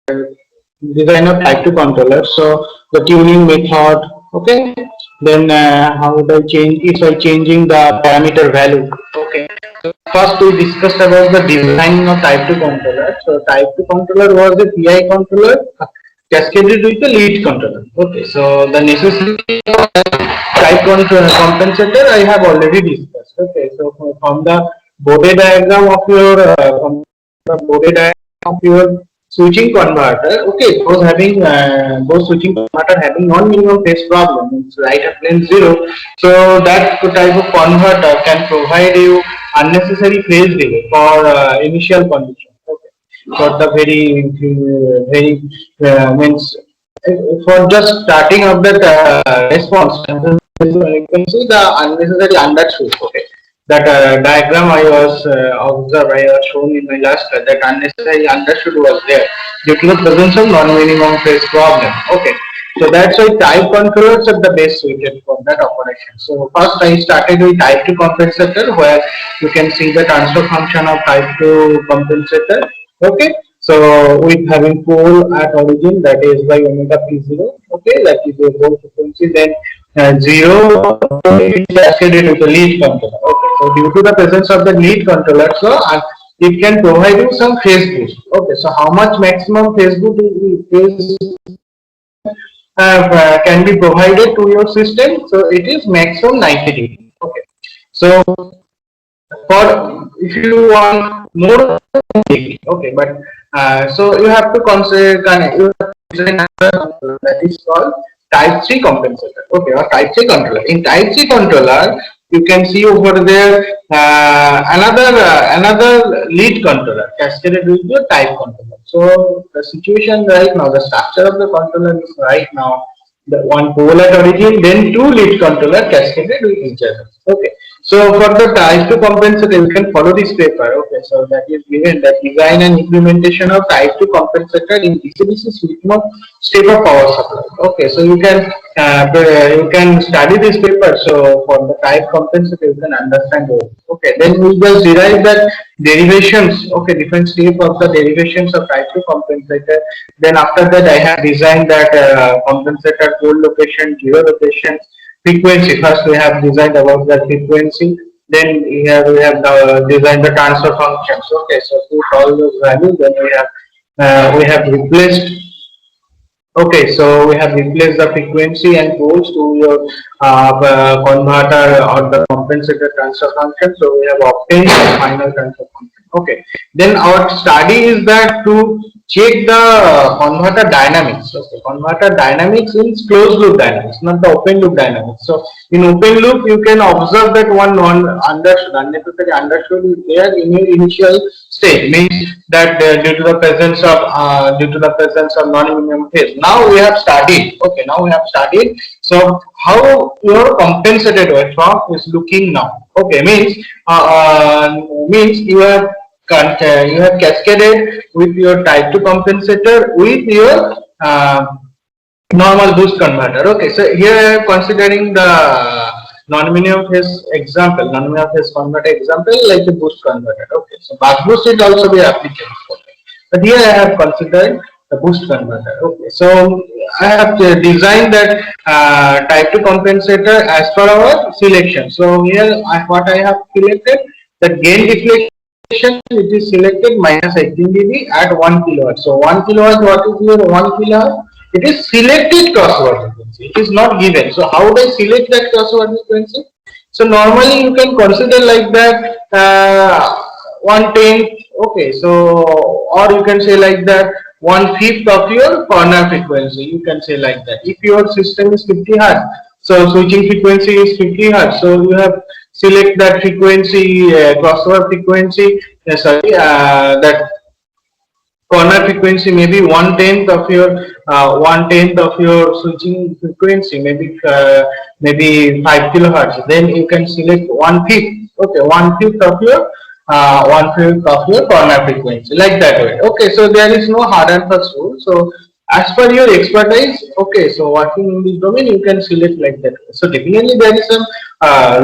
design of type 2 controller. So the tuning method, okay. Then how would I change if I changing the parameter value? Okay. So first we discussed about the design of type 2 controller. So type 2 controller was a PI controller cascaded with the lead controller. Okay. So the necessity of type control compensator I have already discussed. Okay. So from the Bode diagram of your the Bode diagram of your switching converter, okay, those switching converter having non-minimum phase problem, means right at plane zero. So that type of converter can provide you unnecessary phase delay for initial condition. Okay, for the very means for just starting of that response, you can see the unnecessary undershoot. Okay, that diagram I was observed, I was shown in my last class, that unnecessary undershoot was there due to the presence of non-minimum phase problem. Okay, so that's why type controllers are the best suited for that operation. So first I started with type 2 compensator, where you can see the transfer function of type 2 compensator. Okay, so with having pole at origin, that is by omega p0. Okay, that is your pole frequency. Then 0 is cascaded with the lead controller. Okay, so due to the presence of the lead controller, so it can provide you some phase boost. Okay, so how much maximum phase can be provided to your system? So it is maximum 90 degrees. Okay, so for if you want more degree, okay, but so you have to consider you have to design that is called type 3 compensator, okay, or type 3 controller. In type 3 controller you can see over there another lead controller cascaded with your type controller. So the situation right now, the structure of the controller is right now the one pole at origin, then two lead controller cascaded with each other. Okay. So for the type 2 compensator, you can follow this paper. Okay. So that is given that design and implementation of type 2 compensator in DC-DC switch mode step of power supply. Okay. So you can study this paper. So for the type compensator, you can understand it. Okay. Then we just derive that derivations. Okay. Different step of the derivations of type 2 compensator. Then after that, I have designed that compensator pole location, zero location, frequency. First, we have designed about the frequency. Then we have designed the transfer functions. Okay, so put all those values. Then we have replaced. Okay, so we have replaced the frequency and poles to your converter or the compensator transfer function. So we have obtained the final transfer function. Okay, then our study is that to check the converter dynamics. Okay, converter dynamics means closed loop dynamics, not the open loop dynamics. So in open loop, you can observe that one unnecessary undershoot is there in your initial state, means that due to the presence of non-minimum phase. Now we have studied. Okay, now we have studied. So how your compensated waveform is looking now. Okay, means you have cascaded with your type 2 compensator with your normal boost converter. Okay, so here I am considering the non-minimum phase example, non-minimum phase converter example like the boost converter. Okay, so buck boost is also be applicable. Okay, but here I have considered the boost converter. Okay, so I have designed that type 2 compensator as per our selection. So here what I have selected, the gain deflection, it is selected minus 18 dB at 1 kilowatt. So 1 kilowatt, what is your 1 kilowatt? It is selected crossover frequency. It is not given. So how do I select that crossover frequency? So normally you can consider like that 1/10. Okay, so or you can say like that 1/5 of your corner frequency. You can say like that. If your system is 50 hertz, so switching frequency is 50 hertz. So you have select that frequency, crossover frequency. Sorry, that corner frequency maybe 1/10 of your 1/10 of your switching frequency, maybe 5 kilohertz. Then you can select 1/5. Okay, 1/5 of your 1/5 of your corner frequency, like that way. Okay, so there is no hard and fast rule. So as per your expertise, okay, so working in this domain, you can select like that. So definitely there is some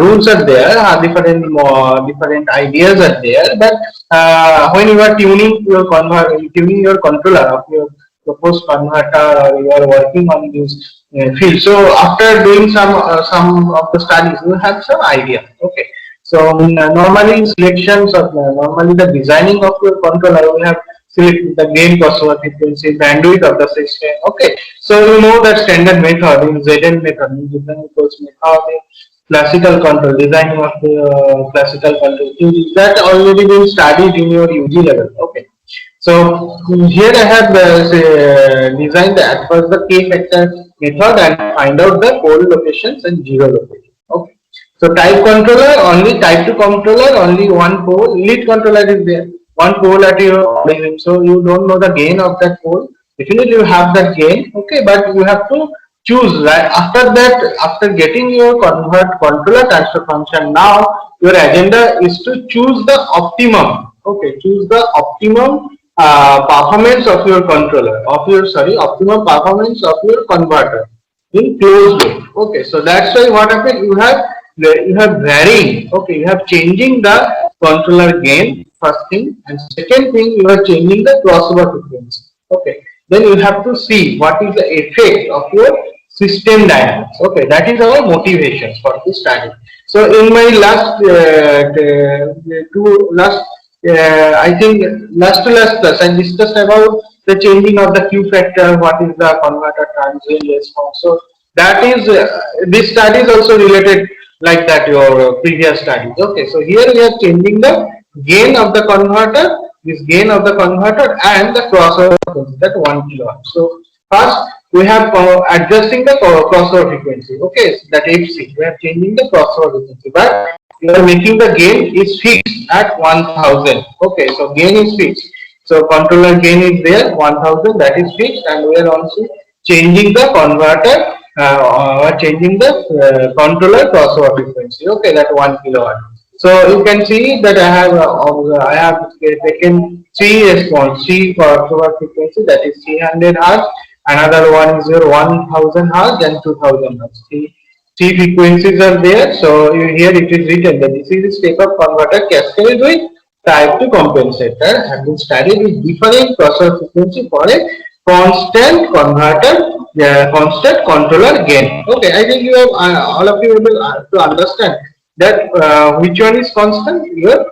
rules are there, different ideas are there, but when you are tuning your controller of your proposed converter or you are working on this field. So after doing some of the studies, you have some idea. Okay. So normally selections of normally the designing of your controller, we have select the gain, crossover frequency, bandwidth of the system. Okay. So you know that standard method in ZN method, in different method, classical control, designing of the classical control that already been studied in your UG level. Okay. So here I have designed at first the K factor method and find out the pole locations and zero location. Okay. So type controller, only type 2 controller, only one pole. Lead controller is there, one pole at your origin. So you don't know the gain of that pole. Definitely you have that gain. Okay, but you have to choose right after that. After getting your controller transfer function, now your agenda is to choose the optimum. Okay, choose the optimum performance of your controller, of your optimum performance of your converter in closed loop. Okay, so that's why what happened, you have varying. Okay, you have changing the controller gain first thing, and second thing you are changing the crossover frequency. Okay, then you have to see what is the effect of your system dynamics. Okay, that is our motivation for this study. So in my last two last I think last to last class I discussed about the changing of the Q factor, what is the converter transient response. So that is this study is also related like that your previous studies. Okay, so here we are changing the gain of the converter, this gain of the converter and the crossover frequency, that 1 kilohertz. So first we have adjusting the crossover frequency. Okay, so that FC we are changing the crossover frequency, but we are making the gain is fixed at 1000. Okay, so gain is fixed. So controller gain is there 1000, that is fixed, and we are also changing the converter changing the controller crossover frequency. Okay, that 1 kilowatt. So you can see that I have taken three response, three crossover frequency, that is 300 hertz. Another one is your 1000 hertz and 2000 hertz. Three frequencies are there. So here it is written that this is a step-up converter cascaded with type 2 compensator have been studied with different crossover frequency for a constant converter, constant controller gain. Okay, I think you have all of you able to understand that which one is constant. Your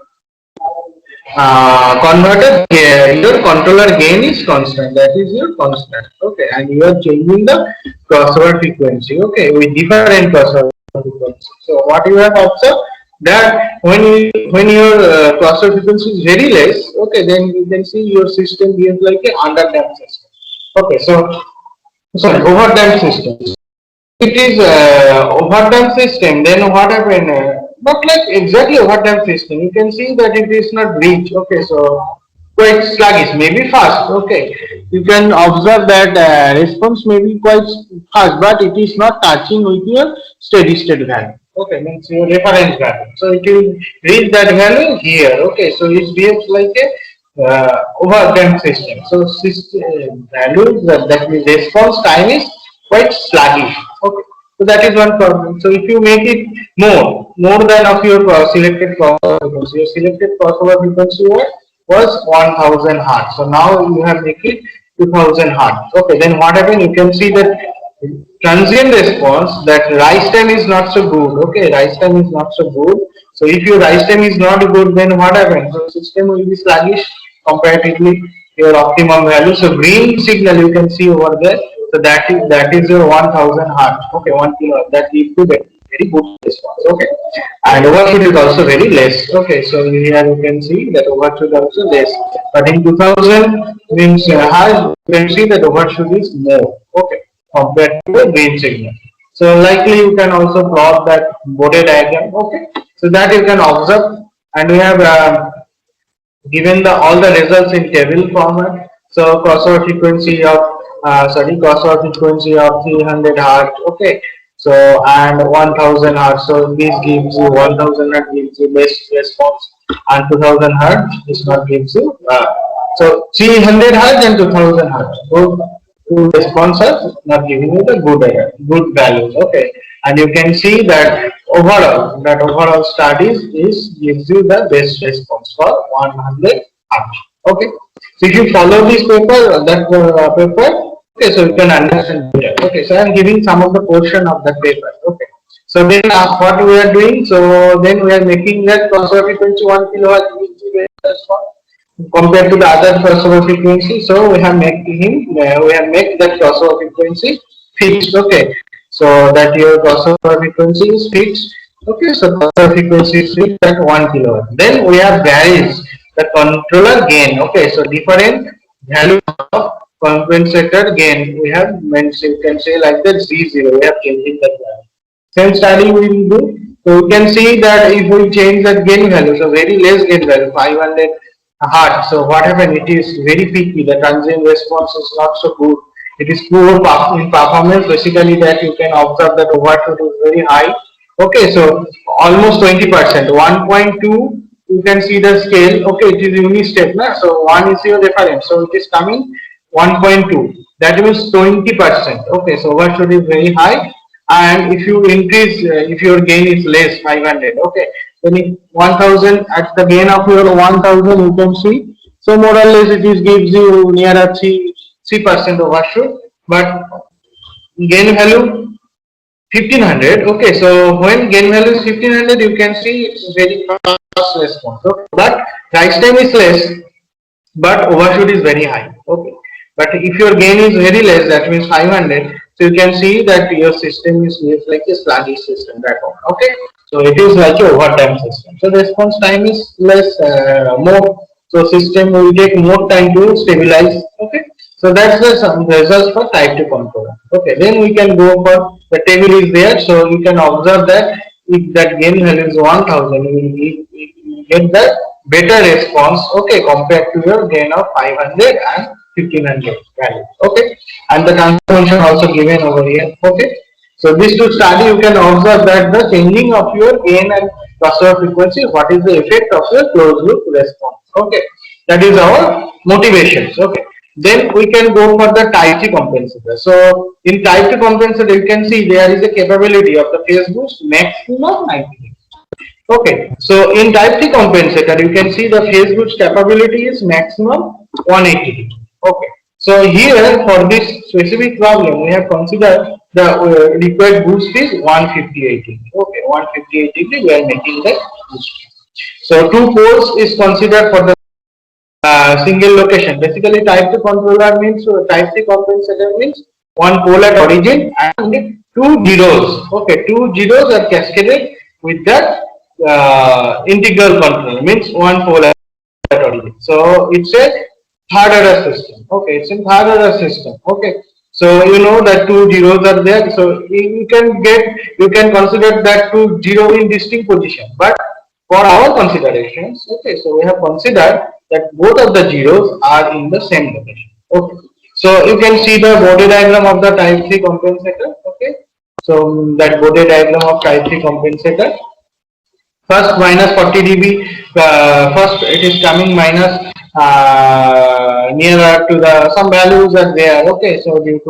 converter, your controller gain is constant. That is your constant. Okay, and you are changing the crossover frequency. Okay, with different crossover frequency. So what you have observed that when your crossover frequency is very less, okay, then you can see your system behaves like a underdamped system. Okay, so sorry, overdamped system. It is overdamped system. Then what happened? Not like exactly overdamped system. You can see that it is not rich. Okay, so quite sluggish, maybe fast. Okay, you can observe that response may be quite fast, but it is not touching with your steady state value. Okay, means your reference value. So it will reach that value here. Okay, so it behaves like a overdamped system. So system value that means response time is quite sluggish. Okay, so that is one problem. So if you make it more than of your selected crossover frequency, your selected crossover frequency was 1000 hertz. So now you have make it 2000 hertz. Okay, then what happened? You can see that transient response, that rise time is not so good. Okay, rise time is not so good. So if your rise time is not good, then what happens? So system will be sluggish comparatively your optimum value. So green signal you can see over there. So that is your 1000 hertz. Okay, 1 kilo. That leads to very good response. Okay, and overshoot is also very less. Okay, so here you can see that overshoot also less. But in 2000 means high, you can see that overshoot is more. Okay, compared to the green signal. So likely you can also plot that Bode diagram. Okay, so that you can observe, and we have given the all the results in table format. So crossover frequency of crossover frequency of 300 hertz. Okay, so and 1000 hertz. So this gives you 1000 hertz gives you best response, and 2000 hertz this not gives you. So 300 hertz and 2000 hertz. Both two responses not giving you the good values. Okay, and you can see that overall studies is gives you the best response for 100 hertz. Okay, So if you follow this paper, okay, so you can understand better. Okay, so I am giving some of the portion of that paper. Okay, so then what we are doing? So then we are making that crossover frequency 1 kilohertz compared to the other crossover frequency. So we have made that crossover frequency fixed. Okay, so that your crossover frequency is fixed. Okay, so crossover frequency is fixed at 1 kilohertz. Then we have varies the controller gain. Okay, so different value of compensator gain we have mentioned. You can say like that Z0. We have changing that value. Same study we will do. So we can see that if we change that gain value, so very less gain value, 500 hertz. So what happened? It is very peaky. The transient response is not so good. It is poor in performance. Basically, that you can observe that overshoot is very high. Okay, so almost 20%. 1.2. You can see the scale. Okay, it is unit step, na? So 1 is your reference. So it is coming 1.2. That means 20%. Okay, so overshoot is very high. And if you increase, if your gain is less, 500. Okay, then if 1000 at the gain of your 1000, you can see. So more or less, it is gives you near a 3% overshoot. But gain value 1500. Okay, so when gain value is 1500, you can see it's very fast response. Okay? But rise time is less, but overshoot is very high. Okay, but if your gain is very less, that means 500. So you can see that your system is like a sluggish system. That one. Okay, so it is like a overtime system. So the response time is less, more. So system will take more time to stabilize. Okay, so that's the some results for type 2 controller. Okay, then we can go for the table is there. So you can observe that if that gain value is 1000, you will get the better response. Okay, compared to your gain of 500 and 1500 value. Okay, and the transformation also given over here. Okay, so this to study, you can observe that the changing of your gain and crossover frequency, what is the effect of your closed loop response. Okay, that is our motivations. Okay, then we can go for the type 3 compensator. So in type 2 compensator, you can see there is a capability of the phase boost maximum 90. Okay, so in type 3 compensator, you can see the phase boost capability is maximum 180. Okay, so here for this specific problem, we have considered the required boost is 158 degree. Okay, 158 degree, we are making the boost. So two poles is considered for the single location. Basically, type 2 controller means type 3 compensator means one pole at origin and two zeros. Okay, two zeros are cascaded with that integral controller means one pole at origin. So it's a third order system. Okay, it's a third order system. Okay, so you know that two zeros are there. So you can consider that two zero in distinct position. But for our considerations, okay, so we have considered that both of the zeros are in the same location. Okay, so you can see the Bode diagram of the type 3 compensator. Okay, so that Bode diagram of type 3 compensator. First minus 40 dB. First it is coming minus nearer to the some values are there. Okay, so due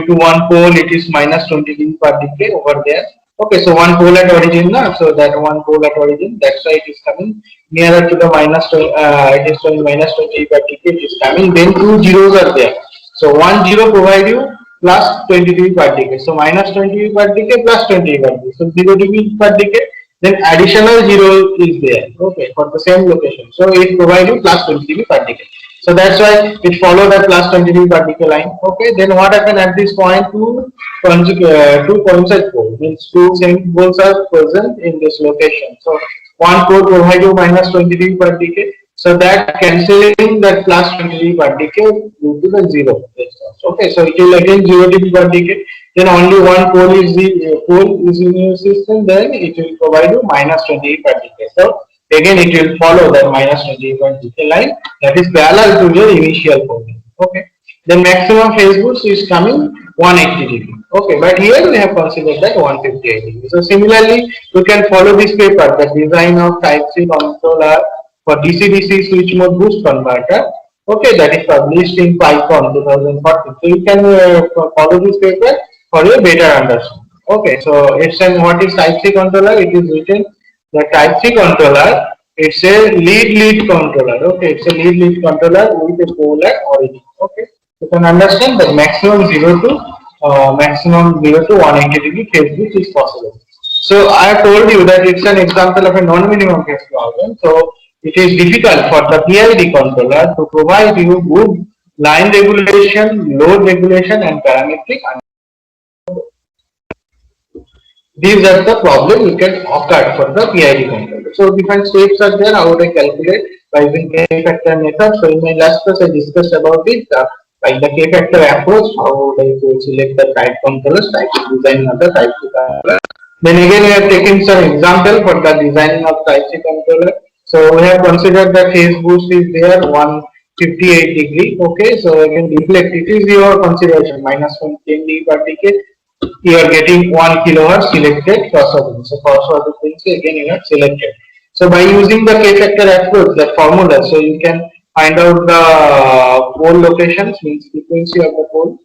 to one pole it is minus 20 dB per decay over there. Okay, so one pole at origin, so that one pole at origin, that's why it is coming nearer to the minus. It is showing minus 20 per decay. It is coming. Then two zeros are there. So one zero provide you plus 20 dB per decay. So minus 20 dB per decay plus 20 dB per decay. So 0 dB per decay. Then additional zero is there. Okay, for the same location. So it provides you plus 20 dB per decay. So that's why it followed that plus 20 dB per decay line. Okay, then what happened at this point? Two coincide poles means two same poles are present in this location. So one pole provides you minus 20 dB per decay. So that cancelling that plus 20 dB per decay due to the zero response. Okay, so it will again 0 dB per decay. Then only one pole is in your system. Then it will provide you minus 20 dB per decay. So again it will follow that minus 20 dB per decay line that is parallel to your initial pole. Okay. The maximum phase boost is coming 180 dB. Okay, but here we have considered that 158 dB. So similarly, you can follow this paper, the design of type 3 controller for DC-DC switch mode boost converter. Okay, that is published in PyCon 2014. So you can follow this paper for a better understanding. Okay, so it's what is type 3 controller? It is written the type 3 controller It's a lead controller. Okay, it's a lead controller with a pole at origin. Okay, you can understand that maximum 0 to 180 degree phase switch is possible. So I have told you that it's an example of a non-minimum phase problem. So it is difficult for the PID controller to provide you good line regulation, load regulation, and parametric. These are the problem you can occur for the PID controller. So different steps are there. How would I calculate by using K-factor method? So in my last class I discussed about it. By the K-factor approach, how would I select the type controllers, type design of the type C controller. Then again we have taken some example for the designing of type C controller. So we have considered the phase boost is there 158 degree. Okay, so again deflect, it is your consideration minus 10 dB per decade. You are getting 1 kilohertz selected crossover. So crossover frequency again you have selected. So by using the K factor approach, that formula, so you can find out the pole locations, means frequency of the pole.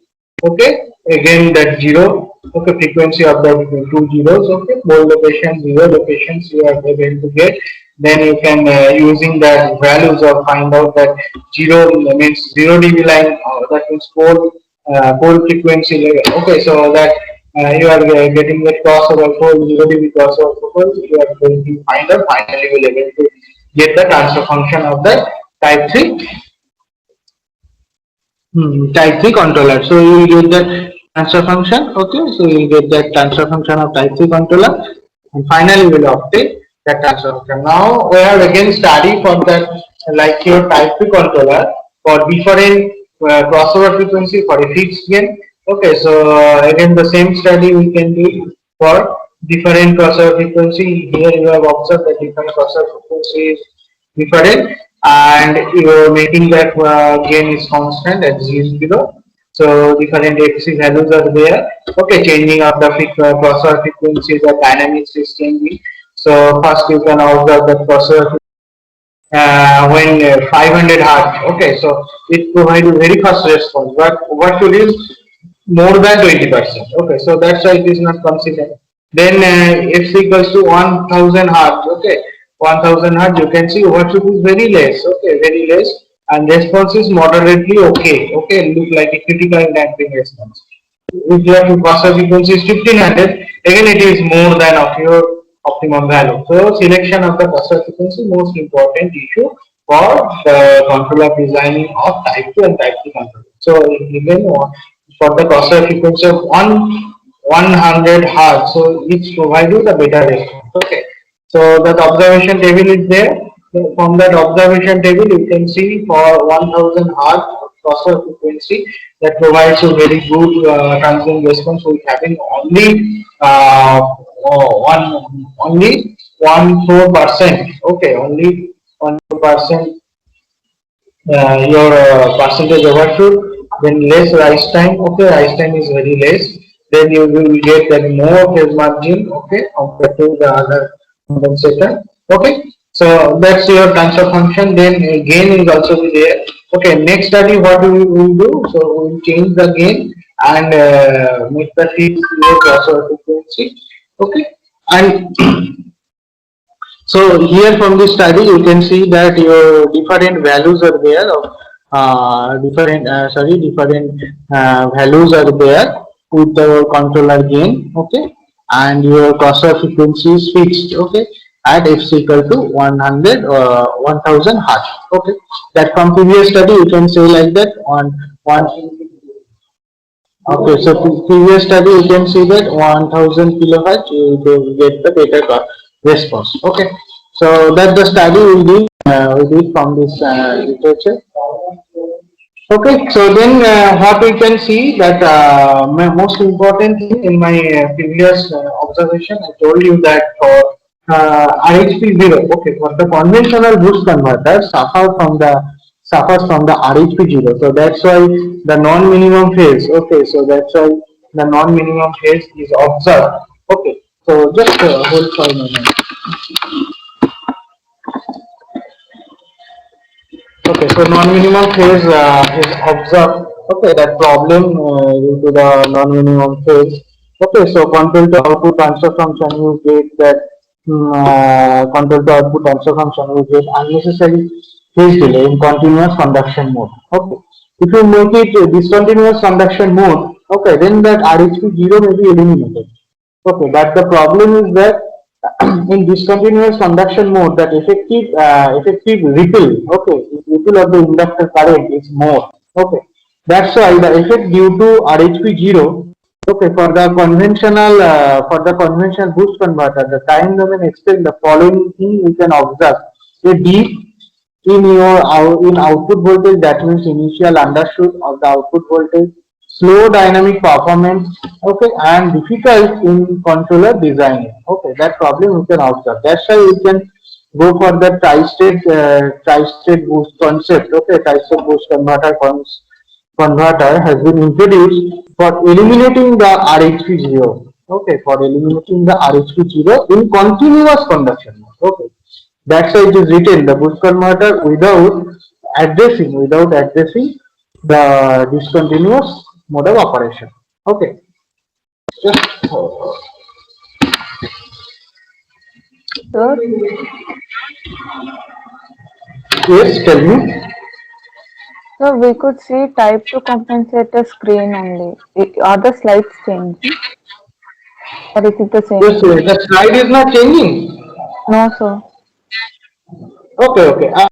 Okay, again that zero. Okay, frequency of the two zeros. Okay, pole location, zero locations you are able to get. Then you can using that values or find out that zero means 0 dB line. That means pole frequency level. Okay, so that you are getting the crossover pole, 0 dB crossover pole. You are going to find out, finally will able to get the transfer function of the type 3 type 3 controller. So you will get that transfer function. Okay, so you will get that transfer function of type 3 controller, and finally we will obtain that transfer function. Now we have again study for that, like your type 3 controller for different crossover frequency for a fixed gain. Okay, so again the same study we can do for different crossover frequency. Here you have observed that different crossover frequencies different, and you're making that gain is constant at 0. So different FC values are there. Okay, changing of the crossover frequencies, the dynamics is changing. So first you can observe the crossover when 500 hertz. Okay, so it provides very fast response, but what should is more than 20%. Okay, so that's why it is not considered. Then x equals to 1000 hertz. Okay, 1000 hertz, you can see overshoot is very less. Okay, very less, and response is moderately okay. Okay, look like a critical damping response. If your crossover frequency is 1500, again it is more than of your optimum value. So selection of the crossover frequency most important issue for the controller designing of type 2 and type 3 controller. So again for the crossover frequency of 100 hertz, so it's provided a better response. Okay, so that observation table is there. So from that observation table you can see for 1000 hertz crossover frequency that provides a very good transient response with having only only 14%. Okay, only 1% your percentage overshoot. Then less rise time. Okay, rise time is very less. Then you will get that more phase margin. Okay, compared to the other compensator. Okay, so that's your transfer function. Then gain is also be there. Okay, next study what we will do. So we will change the gain and make the fixed crossover frequency. Okay, and so here from this study you can see that your different values are there of different values are there with the controller gain. Okay, and your crossover frequency is fixed. Okay, at f equal to 100 1000 hertz. Okay, that from previous study you can say like that on one. Okay, so previous study you can see that 1000 kilohertz you will get the better response. Okay, so that the study we did from this literature. Okay, so then what we can see that my most important thing in my previous observation, I told you that for RHP 0, okay, for the conventional boost converter suffers from the RHP 0. So that's why the non-minimum phase. Okay, so that's why the non-minimum phase is observed. Okay, so just hold for a moment. Okay, so non-minimum phase is observed. Okay, that problem due to the non-minimum phase. Okay, so control to output transfer function, you get that control to output transfer function which is unnecessary phase delay in continuous conduction mode. Okay. If you make it discontinuous conduction mode, okay, then that RHP 0 may be eliminated. Okay, but the problem is that in discontinuous conduction mode, that effective ripple, okay, ripple of the inductor current is more. Okay, that's why the effect due to RHP 0. Okay, for the conventional boost converter, the time domain explain the following thing we can observe: a dip in output voltage, that means initial undershoot of the output voltage, slow dynamic performance, okay, and difficult in controller designing. Okay, that problem we can observe. That's why we can go for the tri-state boost concept. Okay, tri-state boost converter has been introduced for eliminating the RHP 0. Okay, for eliminating the RHP 0 in continuous conduction mode. Okay, that's why it is written the boost converter without addressing the discontinuous mode of operation. Okay, just Sir, yes, tell me. so we could see type 2 compensator screen only. Are the slides changing? Or is it the same Yes, thing? the slide is not changing. No, sir. Okay, okay.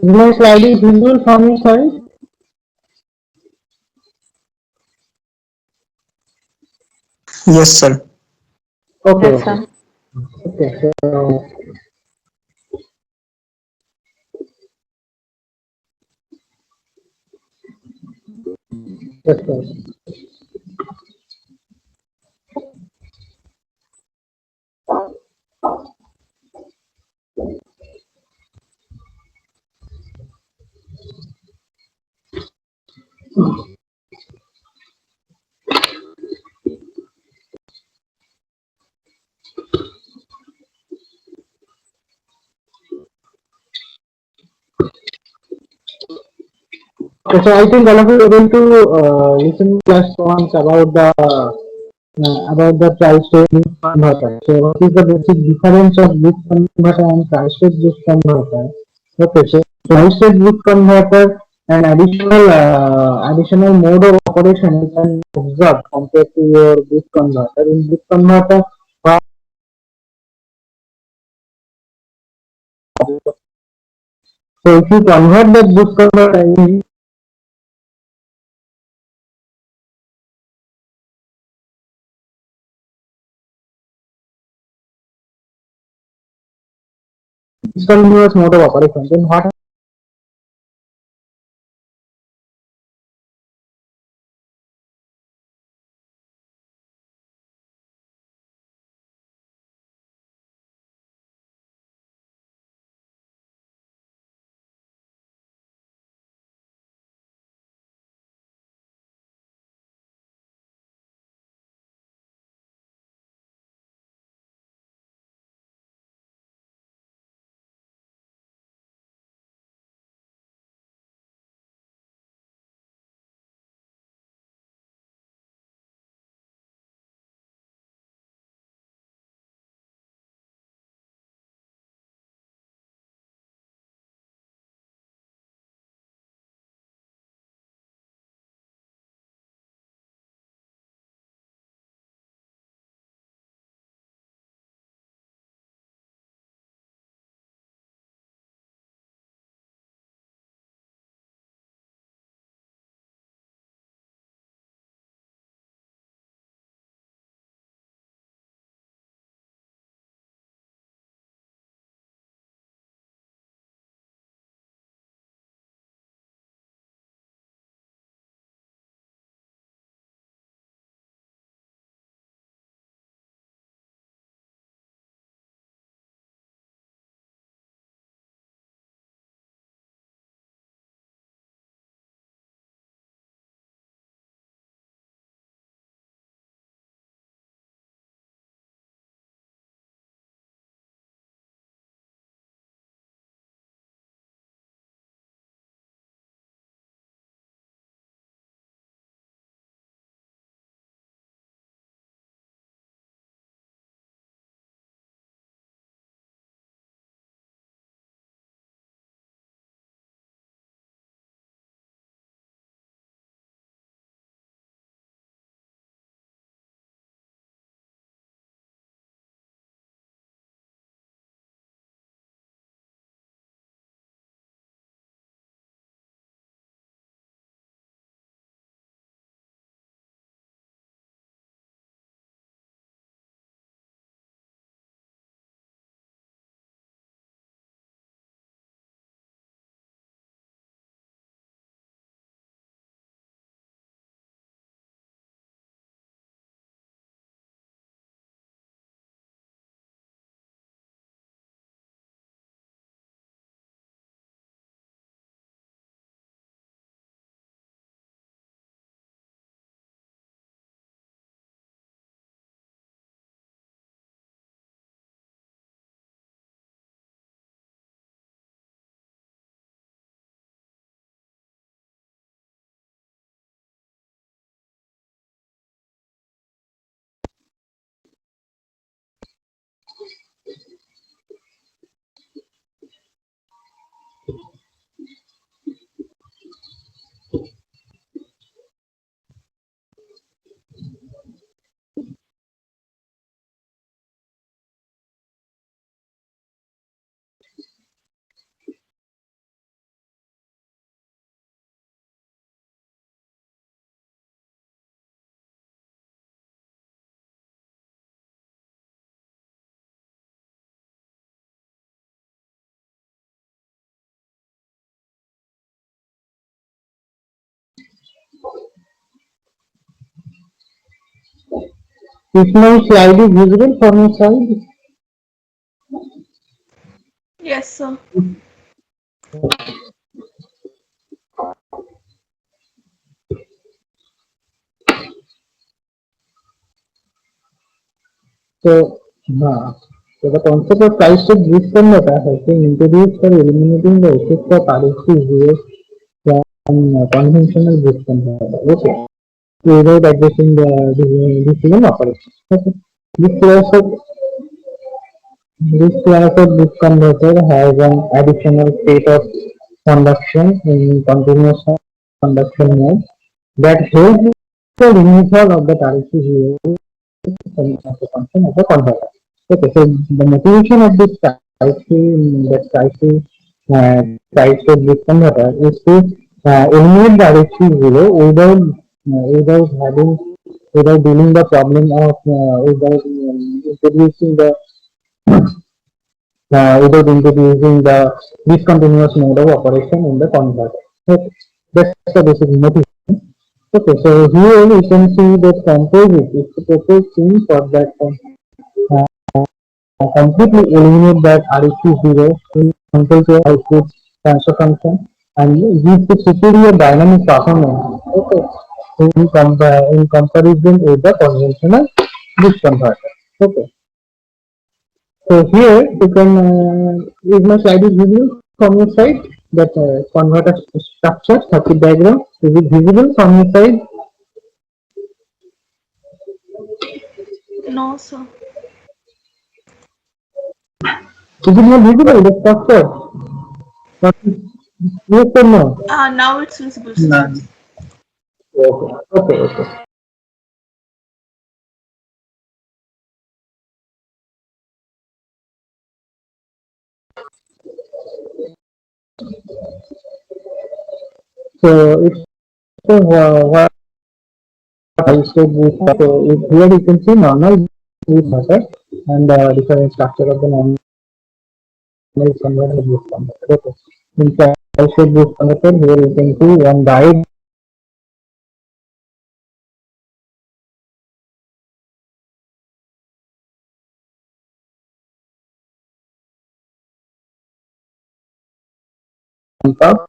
Is my slide is visible from your side? Yes, sir. Okay, Yes, okay. sir. Okay, so yes, sir. Okay, so I think all of you are able to listen class once about the tri-state boost converter. So what is the basic difference of boost converter and tri-state boost converter? Okay, so tri-state boost converter an additional mode of operation you can observe compared to your boost converter. In boost converter, so if you convert that boost converter discontinuous mode of operation, then what If my slide is visible from your side, Yes, sir. so हाँ, so the concept of price shift risk converter has been introduced for eliminating the effect of RSC from conventional risk converter. Okay, without addressing the decision operation. Okay. This class of this class of risk converter has an additional state of conduction in continuous conduction mode that helps the removal of the RSC as a function of the converter. Okay, so the motivation of this type of this converter is to eliminate the RSC zero without having without dealing the problem of without introducing the without introducing the discontinuous mode of operation in the converter. Okay, that's the basic motivation. Okay, so here we can see that composite is the proposed thing for that completely eliminate that REQ0 in control to output transfer function and give the superior dynamic performance. Okay, in comparison with the conventional boost converter. Okay, so here you can if my slide is visible from your side that converter structure circuit diagram is it visible from your side? No, sir. Is it not visible the structure? Yes or no? Now it's visible, sir. Okay, okay, okay. So it's what I said with so here you can see normal boost method and the different structure of the normal converter boost converter. Okay. In fact, I said boost converter here you can see one diode on top,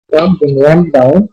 then one down.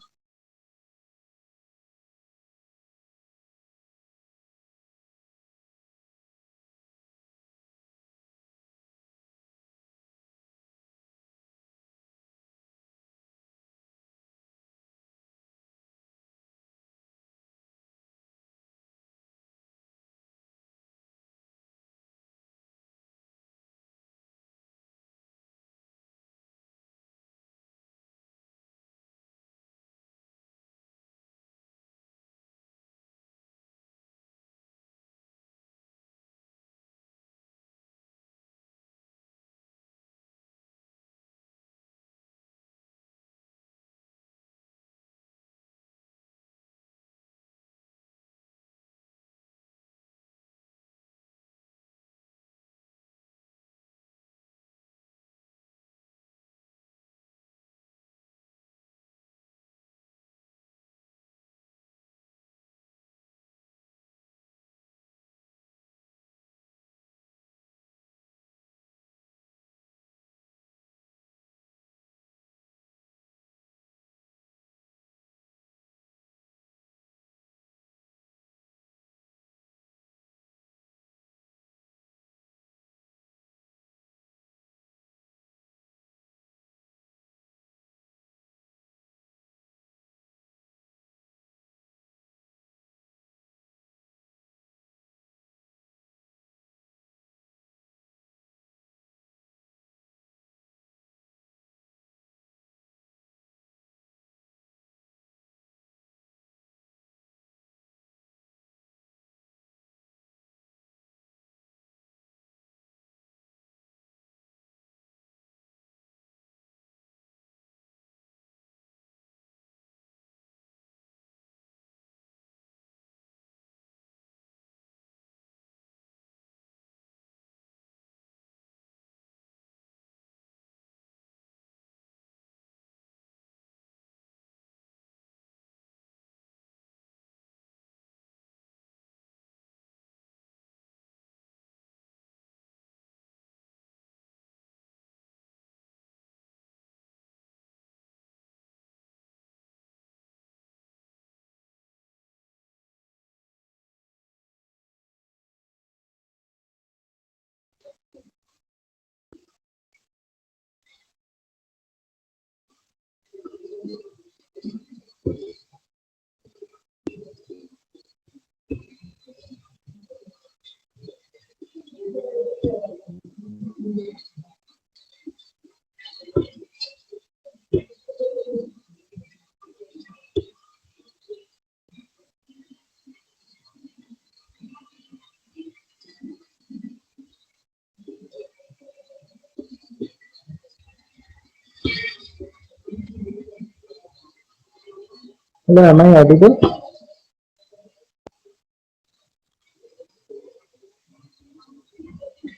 Hello, am I audible?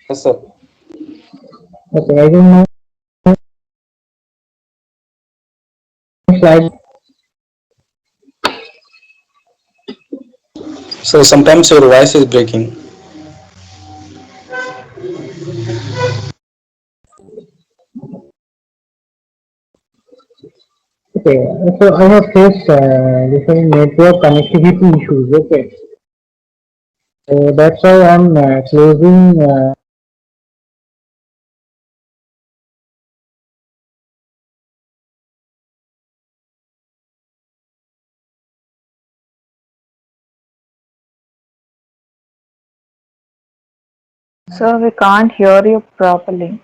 Yes, sir. Okay, I don't know slide. So sometimes your voice is breaking. Okay, so I have faced different network connectivity issues. Okay, so that's why I'm closing. Sir, we can't hear you properly.